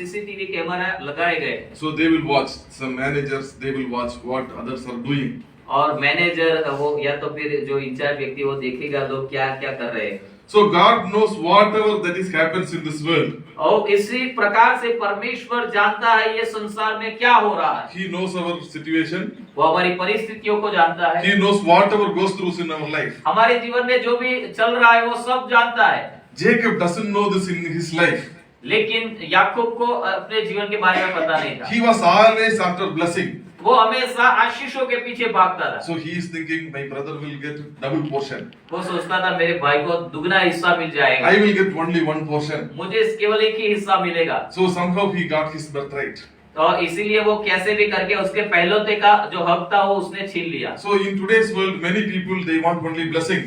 CCTV camera लगाए गए। So they will watch. Some managers, they will watch what others are doing. और manager वो या तो फिर जो इंचार्ज व्यक्ति वो देखेगा लोग क्या क्या कर रहे हैं। So God knows whatever that is happens in this world. और इसी प्रकार से परमेश्वर जानता है ये संसार में क्या हो रहा है। He knows our situation. वो हमारी परिस्थितियों को जानता है। He knows whatever goes through in our life. हमारे जीवन में जो भी चल रहा है वो सब जानता है। Jacob doesn't know this in his life. लेकिन याकूब को अपने जीवन के बारे में पता नहीं था। He was always after blessing. वो हमेशा आशीषों के पीछे भागता था। So he is thinking, my brother will get double portion. वो सोचता था मेरे भाई को दुगना हिस्सा मिल जाएगा। I will get only one portion. मुझे केवल एक ही हिस्सा मिलेगा। So somehow he got his birthright. तो इसीलिए वो कैसे भी करके उसके पहलौते का जो हक था वो उसने छीन लिया। So in today's world, many people they want only blessing.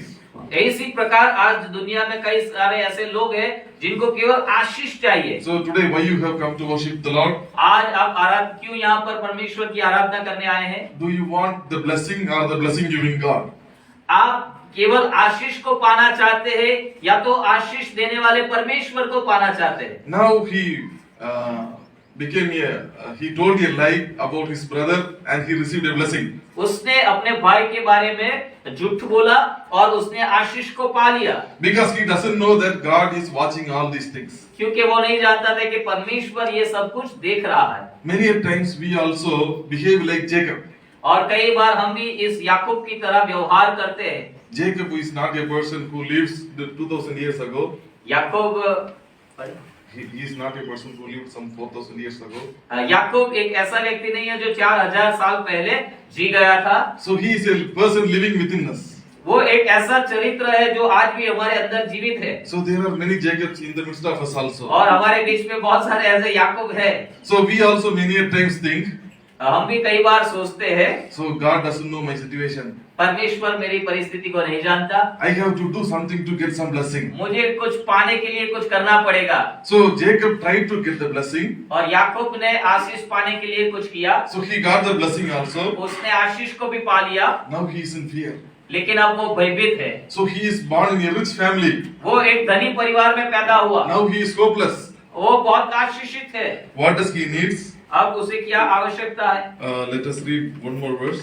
इसी प्रकार आज दुनिया में कई सारे ऐसे लोग हैं जिनको केवल आशीष चाहिए। So today, why you have come to worship the Lord? आज आप क्यों यहाँ पर परमेश्वर की आराधना करने आए हैं? Do you want the blessing or the blessing giving God? आप केवल आशीष को पाना चाहते हैं या तो आशीष देने वाले परमेश्वर को पाना चाहते हैं? Now he told a lie about his brother and he received a blessing. उसने अपने भाई के बारे में झूठ बोला और उसने आशीष को पा लिया। Because he doesn't know that God is watching all these things. क्योंकि वो नहीं जानता था कि परमेश्वर ये सब कुछ देख रहा है। Many a times we also behave like Jacob. और कई बार हम भी इस याकूब की तरह व्यवहार करते हैं। Jacob is not a person who lives 2000 years ago. Yakub He is not a person who lived some 4000 years ago. याकूब एक ऐसा व्यक्ति नहीं है जो 4000 साल पहले जी गया था। So he is a person living within us. वो एक ऐसा चरित्र है जो आज भी हमारे अंदर जीवित है। So there are many Jacobs in the midst of us also. और हमारे बीच में बहुत सारे ऐसे याकूब है। So we also many a times think. हम भी कई बार सोचते हैं। So God doesn't know my situation. परमेश्वर मेरी परिस्थिति को नहीं जानता। I have to do something to get some blessing. मुझे कुछ पाने के लिए कुछ करना पड़ेगा। So Jacob tried to get the blessing. और याकूब ने आशीष पाने के लिए कुछ किया। So he got the blessing also. उसने आशीष को भी पा लिया। Now he is in fear. लेकिन अब वो भयभीत है। So he is born in a rich family. वो एक धनी परिवार में पैदा हुआ। Now he is hopeless. वो बहुत आशीषित है। What does he needs? अब उसे क्या आवश्यकता है? Let us read one more verse.